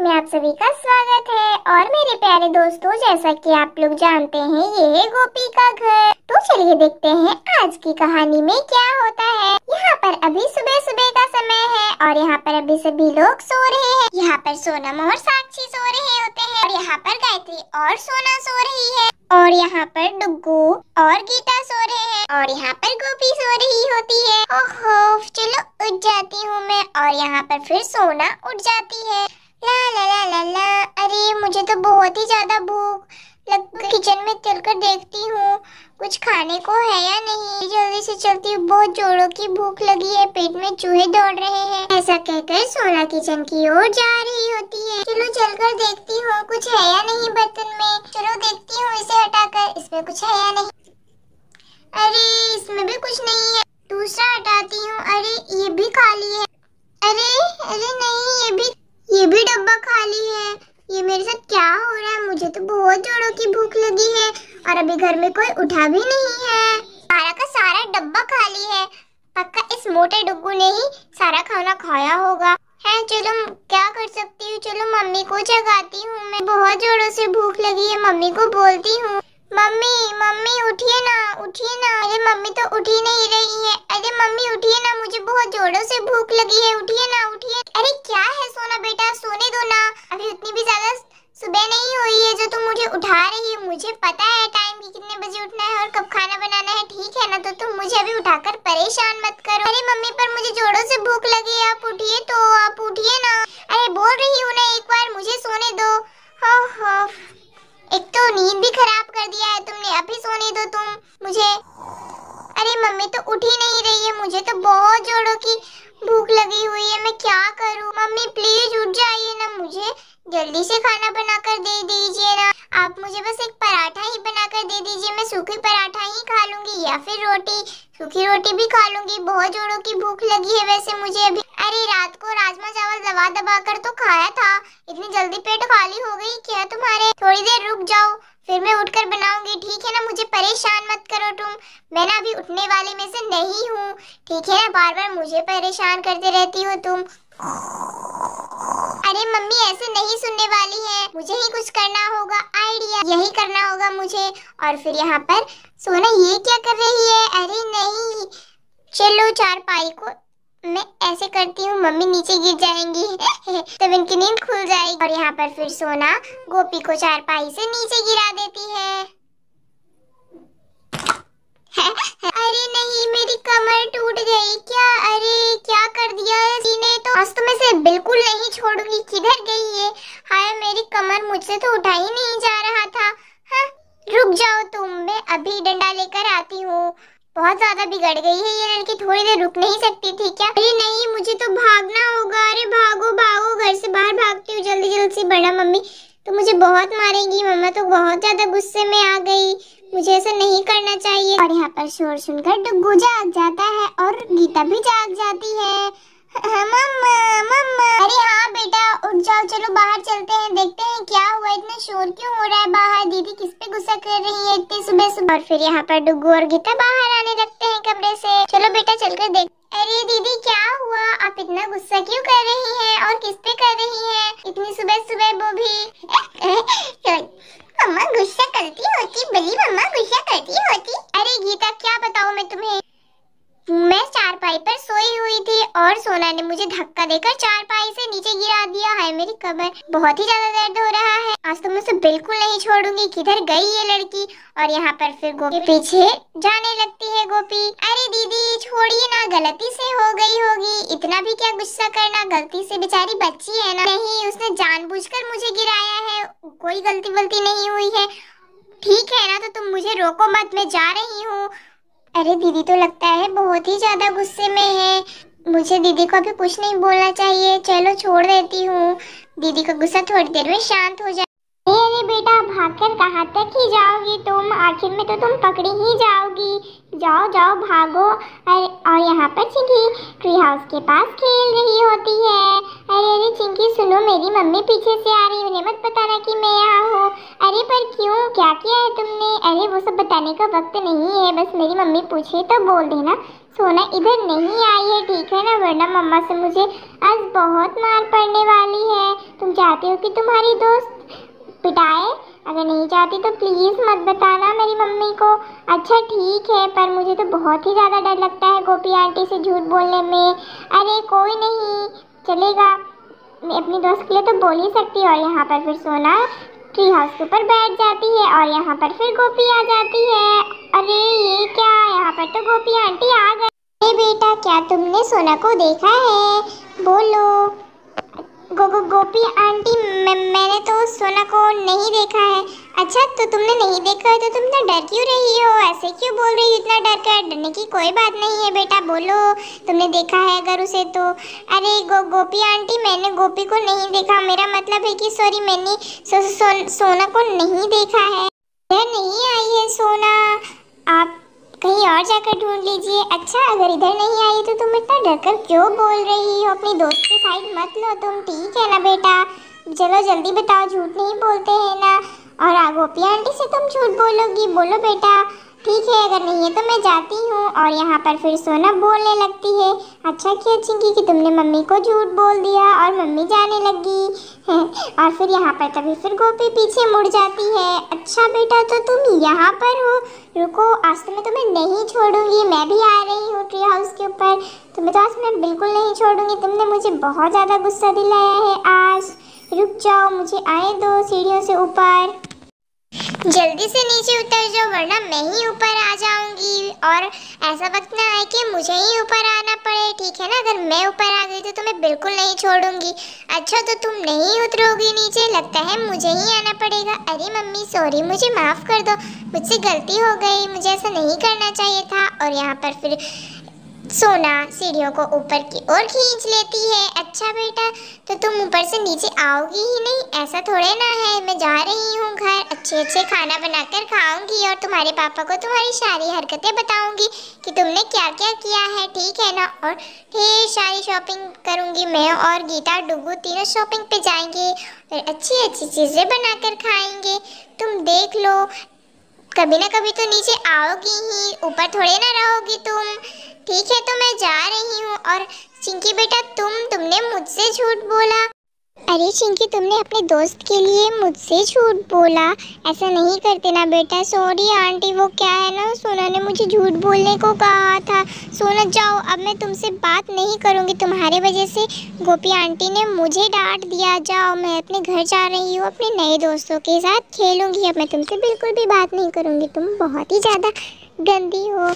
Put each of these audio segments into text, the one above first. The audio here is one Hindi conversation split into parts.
में आप सभी का स्वागत है। और मेरे प्यारे दोस्तों, जैसा कि आप लोग जानते हैं, ये है गोपी का घर। तो चलिए देखते हैं आज की कहानी में क्या होता है। यहाँ पर अभी सुबह सुबह का समय है और यहाँ पर अभी सभी लोग सो रहे हैं। यहाँ पर सोनम और साक्षी सो रहे होते हैं और यहाँ पर गायत्री और सोना सो रही है और यहाँ पर डुग्गू और गीता सो रहे हैं और यहाँ पर गोपी सो रही होती है। ओहो, चलो उठ जाती हूँ मैं। और यहाँ पर फिर सोना उठ जाती है। ला ला ला ला ला। अरे मुझे तो बहुत ही ज्यादा भूख किचन में चलकर देखती हूँ कुछ खाने को है या नहीं। जल्दी से चलती हूँ, बहुत जोरों की भूख लगी है, पेट में चूहे दौड़ रहे हैं। ऐसा कहकर सोना किचन की ओर जा रही होती है। चलो चलकर देखती हूँ कुछ है या नहीं बर्तन में। चलो देखती हूँ इसे हटाकर, इसमें कुछ है या नहीं। अरे इसमें भी कुछ नहीं है। दूसरा हटाती हूँ, अरे ये भी खाली है। अरे अरे नहीं, ये भी डब्बा खाली है। ये मेरे साथ क्या हो रहा है? मुझे तो बहुत जोरों की भूख लगी है और अभी घर में कोई उठा भी नहीं है। सारा का सारा डब्बा खाली है। पक्का इस मोटे डुग्गू ने ही सारा खाना खाया होगा। है, चलो क्या कर सकती हूँ। चलो मम्मी को जगाती हूँ मैं। बहुत जोरों से भूख लगी है। मम्मी को बोलती हूँ, मम्मी मम्मी उठिए ना, उठिए ना। अरे मम्मी तो उठ ही नहीं रही है। अरे मम्मी उठिए ना, मुझे बहुत जोरों से भूख लगी है। उठिए ना, उठिए। अरे क्या है सोना बेटा, सोने दो ना। अभी उतनी भी ज्यादा सुबह नहीं हुई है जो तुम मुझे उठा रही हो। मुझे पता है टाइम की कितने बजे उठना है और कब खाना बनाना है, ठीक है ना। तो तुम मुझे अभी उठाकर परेशान मत करो। अरे मम्मी पर मुझे जोरों से भूख लगी है, आप उठिए तो, आप उठिए ना। अरे बोल रही हूँ ना, एक बार मुझे सोने दो। हो एक तो नींद भी खराब कर दिया है तुमने, अभी सोने दो तुम मुझे। अरे मम्मी तो उठ ही नहीं रही है। मुझे तो बहुत जोरों की भूख लगी हुई है, मैं क्या करूं। मम्मी प्लीज उठ जाइए ना, मुझे जल्दी से खाना बनाकर दे दीजिए ना। आप मुझे बस एक पराठा ही बनाकर दे दीजिए, मैं सूखी पराठा ही खा लूंगी या फिर रोटी, सूखी रोटी भी खा लूंगी। बहुत जोरों की भूख लगी है वैसे मुझे अभी। अरे रात को राजमा चावल दबा दबा कर तो खाया था, इतनी जल्दी पेट खाली हो गई क्या तुम्हारे? थोड़ी देर रुक जाओ, फिर मैं उठकर बनाऊंगी, ठीक है ना। मुझे परेशान मत करो तुम, मैं ना अभी उठने वाले में से नहीं हूँ, ठीक है ना। बार बार मुझे परेशान करते रहती हो तुम। अरे मम्मी ऐसे नहीं सुनने वाली है, मुझे ही कुछ करना होगा। आइडिया यही करना होगा मुझे। और फिर यहाँ पर सोना ये क्या कर रही है? अरे नहीं, चलो चारपाई को मैं ऐसे करती हूँ, मम्मी नीचे गिर जाएंगी तब इनकी नींद खुल जाएगी। और यहाँ पर फिर सोना गोपी को चारपाई से नीचे गिरा देती है। अरे नहीं, मेरी कमर टूट गई क्या? अरे क्या कर दिया है इसने तो। आज तो मैं इसे बिल्कुल नहीं छोड़ूंगी। किधर गई है? हाय मेरी कमर, मुझसे तो उठा ही नहीं जा रहा था। हाँ, रुक जाओ तुम, मैं अभी डंडा लेकर आती हूँ। बहुत ज्यादा बिगड़ गई है ये लड़की, थोड़ी देर रुक नहीं सकती थी क्या? अरे नहीं, मुझे तो भागना होगा। अरे भागो भागो, घर से बाहर भागती हूँ जल्दी जल्दी से, वरना मम्मी तो मुझे बहुत मारेंगी। मम्मा तो बहुत ज्यादा गुस्से में आ गई, मुझे ऐसा नहीं करना चाहिए। और यहाँ पर शोर सुनकर डुग्गू जाग जाता है और गीता भी जाग जाती है। मम्मा मम्मा। अरे हाँ बेटा उठ जाओ, चलो बाहर चलते हैं, देखते हैं क्या हुआ, इतना शोर क्यों हो रहा है बाहर। दीदी किस पे गुस्सा कर रही है इतनी सुबह सुबह। और फिर यहाँ पर डुग्गू और गीता बाहर आने लगते हैं कमरे से। चलो बेटा चलकर देख। अरे दीदी क्या हुआ, आप इतना गुस्सा क्यों कर रही हैं और किस पे कर रही हैं इतनी सुबह सुबह? वो भी मम्मा गुस्सा करती होती, बड़ी मम्मा गुस्सा करती होती। अरे गीता क्या बताऊँ मैं तुम्हें, मैं चारपाई पर सोई हुई थी और सोना ने मुझे धक्का देकर चारपाई से नीचे गिरा दिया है। मेरी कमर बहुत ही ज्यादा दर्द हो रहा है। आज तो मैं उसे बिल्कुल नहीं छोड़ूंगी। किधर गई ये लड़की? और यहाँ पर फिर गोपी पीछे जाने लगती है। गोपी, अरे दीदी छोड़िए ना, गलती से हो गई होगी, इतना भी क्या गुस्सा करना, गलती से, बेचारी बच्ची है ना। नहीं, उसने जानबूझकर मुझे गिराया है, कोई गलती वलती नहीं हुई है, ठीक है ना। तो तुम मुझे रोको मत, मैं जा रही हूँ। अरे दीदी तो लगता है बहुत ही ज्यादा गुस्से में है, मुझे दीदी को अभी कुछ नहीं बोलना चाहिए। चलो छोड़ देती हूँ, दीदी का गुस्सा थोड़ी देर में शांत हो जाए। अरे बेटा भागकर कहाँ तक ही जाओगी तुम, आखिर में तो तुम पकड़ी ही जाओगी। जाओ जाओ भागो। अरे और यहाँ पर चिंकी ट्री हाउस के पास खेल रही होती है। अरे अरे चिंकी सुनो, मेरी मम्मी पीछे से आ रही है, उन्हें मत बताना कि मैं यहाँ हूँ। अरे पर क्यों, क्या किया है तुमने? अरे वो सब बताने का वक्त नहीं है, बस मेरी मम्मी पूछे तो बोल देना। सोना इधर नहीं आई है, ठीक है ना, वरना मम्मा से मुझे आज बहुत मार पड़ने वाली है। तुम चाहती हो कि तुम्हारी दोस्त पिटाए? अगर नहीं चाहती तो प्लीज मत बताना मेरी मम्मी को। अच्छा ठीक है, पर मुझे तो बहुत ही ज्यादा डर लगता है गोपी आंटी से झूठ बोलने में। अरे कोई नहीं, चलेगा, मैं अपनी दोस्त के लिए तो बोल ही सकती। और यहाँ पर फिर सोना ट्री हाउस के ऊपर बैठ जाती है और यहाँ पर फिर गोपी आ जाती है। अरे ये क्या, यहाँ पर तो गोपी आंटी आ गई। अरे बेटा, क्या तुमने सोना को देखा है? बोलो। गोपी आंटी, मैंने तो सोना को नहीं देखा है। अच्छा, तो तुमने नहीं देखा है तो तुम इतना डर क्यों रही हो? ऐसे क्यों बोल रही हो इतना डर कर? डरने की कोई बात नहीं है बेटा, बोलो तुमने देखा है अगर उसे तो। अरे गोपी आंटी, मैंने गोपी को नहीं देखा, मेरा मतलब है कि सॉरी, मैंने सोना को नहीं देखा है। इधर नहीं आई है सोना, आप कहीं और जाकर ढूंढ लीजिए। अच्छा, अगर इधर नहीं आई तो तुम इतना डरकर क्यों बोल रही हो? अपनी दोस्त की साइड मत लो तुम, ठीक है ना बेटा? चलो जल्दी बताओ, झूठ नहीं बोलते हैं ना। और गोपी आंटी से तुम झूठ बोलोगी? बोलो बेटा। ठीक है, अगर नहीं है तो मैं जाती हूँ। और यहाँ पर फिर सोना बोलने लगती है। अच्छा किया चिंकी कि तुमने मम्मी को झूठ बोल दिया और मम्मी जाने लगी। और फिर यहाँ पर तभी फिर गोपी पीछे मुड़ जाती है। अच्छा बेटा, तो तुम यहाँ पर हो, रुको, आज तो मैं तुम्हें नहीं छोड़ूंगी। मैं भी आ रही हूँ ट्री हाउस के ऊपर, तुम्हें तो आज मैं बिल्कुल नहीं छोड़ूंगी। तुमने मुझे बहुत ज़्यादा गुस्सा दिलाया है आज। रुक जाओ, मुझे आने दो सीढ़ियों से ऊपर। जल्दी से नीचे उतर जाओ वरना मैं ही ऊपर आ जाऊंगी। और ऐसा वक्त ना आए कि मुझे ही ऊपर आना पड़े, ठीक है ना? अगर मैं ऊपर आ गई तो तुम्हें बिल्कुल नहीं छोड़ूंगी। अच्छा, तो तुम नहीं उतरोगी नीचे? लगता है मुझे ही आना पड़ेगा। अरे मम्मी सॉरी, मुझे माफ़ कर दो, मुझसे गलती हो गई, मुझे ऐसा नहीं करना चाहिए था। और यहाँ पर फिर सोना सीढ़ियों को ऊपर की ओर खींच लेती है। अच्छा बेटा, तो तुम ऊपर से नीचे आओगी ही नहीं? ऐसा थोड़े ना है, मैं जा रही हूँ घर, अच्छे खाना बनाकर खाऊंगी और तुम्हारे पापा को तुम्हारी सारी हरकतें बताऊंगी कि तुमने क्या क्या किया है, ठीक है ना? और ढेर सारी शॉपिंग करूंगी मैं और गीता डुगू, तीनों शॉपिंग पे जाएंगे और अच्छी अच्छी चीज़ें बनाकर खाएंगे। तुम देख लो, कभी ना कभी तो नीचे आओगी ही, ऊपर थोड़े ना रहोगी तुम। ठीक है, तो मैं जा रही हूँ। और चिंकी बेटा, तुमने मुझसे झूठ बोला। अरे चिंकी, तुमने अपने दोस्त के लिए मुझसे झूठ बोला, ऐसा नहीं करते ना बेटा। सॉरी आंटी, वो क्या है ना, सोना ने मुझे झूठ बोलने को कहा था। सोना जाओ, अब मैं तुमसे बात नहीं करूँगी, तुम्हारे वजह से गोपी आंटी ने मुझे डांट दिया। जाओ, मैं अपने घर जा रही हूँ, अपने नए दोस्तों के साथ खेलूँगी। अब मैं तुमसे बिल्कुल भी बात नहीं करूँगी, तुम बहुत ही ज़्यादा गंदी हो।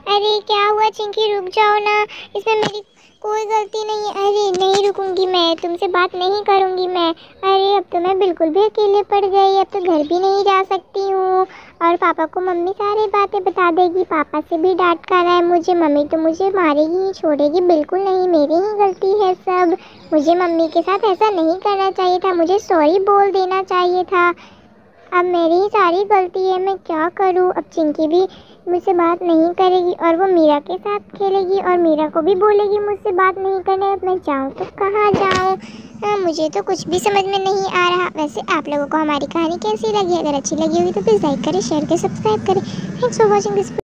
अरे क्या हुआ चिंकी, रुक जाओ ना, इसमें मेरी कोई गलती नहीं है। अरे नहीं रुकूंगी, मैं तुमसे बात नहीं करूंगी मैं। अरे अब तो मैं बिल्कुल भी अकेले पड़ गई, अब तो घर भी नहीं जा सकती हूँ और पापा को मम्मी सारी बातें बता देगी। पापा से भी डांट खाना है मुझे, मम्मी तो मुझे मारेगी, छोड़ेगी बिल्कुल नहीं, मेरी ही गलती है सब। मुझे मम्मी के साथ ऐसा नहीं करना चाहिए था, मुझे सॉरी बोल देना चाहिए था। अब मेरी ही सारी गलती है, मैं क्या करूँ? अब चिंकी भी मुझसे बात नहीं करेगी और वो मीरा के साथ खेलेगी और मीरा को भी बोलेगी मुझसे बात नहीं करने। अब मैं जाऊँ तो कहाँ जाऊँ? मुझे तो कुछ भी समझ में नहीं आ रहा। वैसे आप लोगों को हमारी कहानी कैसी लगी? अगर अच्छी लगी होगी तो प्लीज़ लाइक करें, शेयर करें, सब्सक्राइब करें। Thanks for watching this.